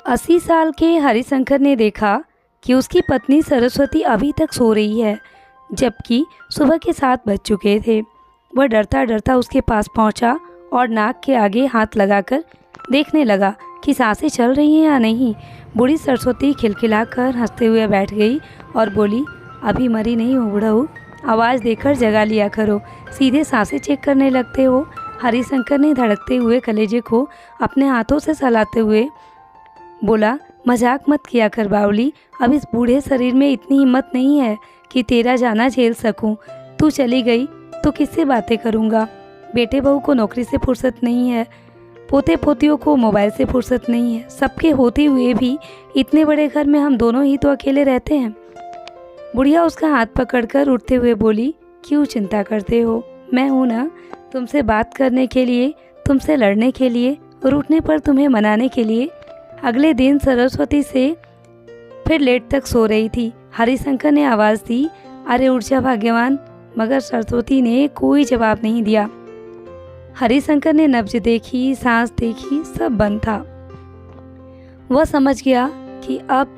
80 साल के हरिशंकर ने देखा कि उसकी पत्नी सरस्वती अभी तक सो रही है, जबकि सुबह के 7 बज चुके थे। वह डरता डरता उसके पास पहुंचा और नाक के आगे हाथ लगाकर देखने लगा कि सांसें चल रही हैं या नहीं। बूढ़ी सरस्वती खिलखिलाकर हंसते हुए बैठ गई और बोली, अभी मरी नहीं हो बुढ़ऊ, आवाज़ देकर जगा लिया करो, सीधे सांसें चेक करने लगते हो। हरिशंकर ने धड़कते हुए कलेजे को अपने हाथों से सहलाते हुए बोला, मजाक मत किया कर बावली, अब इस बूढ़े शरीर में इतनी हिम्मत नहीं है कि तेरा जाना झेल सकूं। तू चली गई तो किससे बातें करूंगा? बेटे बहू को नौकरी से फुर्सत नहीं है, पोते पोतियों को मोबाइल से फुर्सत नहीं है, सबके होते हुए भी इतने बड़े घर में हम दोनों ही तो अकेले रहते हैं। बुढ़िया उसका हाथ पकड़कर उठते हुए बोली, क्यों चिंता करते हो, मैं हूँ ना, तुमसे बात करने के लिए, तुमसे लड़ने के लिए और उठने पर तुम्हें मनाने के लिए। अगले दिन सरस्वती से फिर लेट तक सो रही थी। हरिशंकर ने आवाज़ दी, अरे उठ जा भाग्यवान, मगर सरस्वती ने कोई जवाब नहीं दिया। हरिशंकर ने नब्ज देखी, सांस देखी, सब बंद था। वह समझ गया कि अब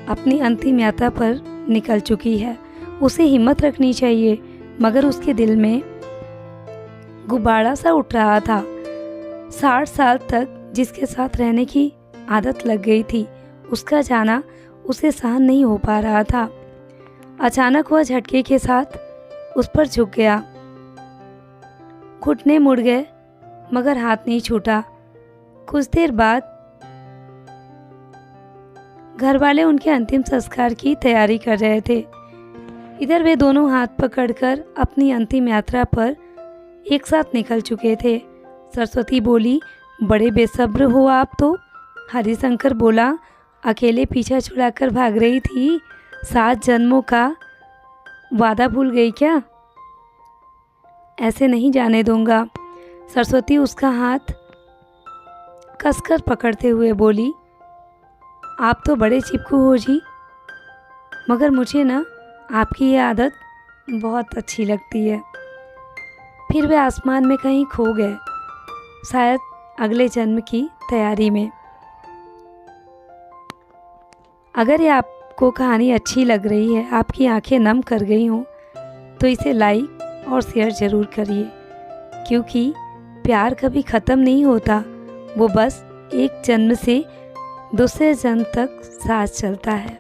अपनी अंतिम यात्रा पर निकल चुकी है, उसे हिम्मत रखनी चाहिए। मगर उसके दिल में गुब्बारा सा उठ रहा था। 60 साल तक जिसके साथ रहने की आदत लग गई थी, उसका जाना उसे सहन नहीं हो पा रहा था। अचानक वह झटके के साथ उस पर झुक गया। घुटने मुड़ गए मगर हाथ नहीं छूटा। कुछ देर बाद घर वाले उनके अंतिम संस्कार की तैयारी कर रहे थे। इधर वे दोनों हाथ पकड़कर अपनी अंतिम यात्रा पर एक साथ निकल चुके थे। सरस्वती बोली, बड़े बेसब्र हो आप तो। हरिशंकर बोला, अकेले पीछा छुड़ाकर भाग रही थी, 7 जन्मों का वादा भूल गई क्या? ऐसे नहीं जाने दूंगा। सरस्वती उसका हाथ कसकर पकड़ते हुए बोली, आप तो बड़े चिपकू हो जी, मगर मुझे ना आपकी ये आदत बहुत अच्छी लगती है। फिर वे आसमान में कहीं खो गए, शायद अगले जन्म की तैयारी में। अगर ये आपको कहानी अच्छी लग रही है, आपकी आंखें नम कर गई हों, तो इसे लाइक और शेयर ज़रूर करिए, क्योंकि प्यार कभी ख़त्म नहीं होता, वो बस एक जन्म से दूसरे जन्म तक साथ चलता है।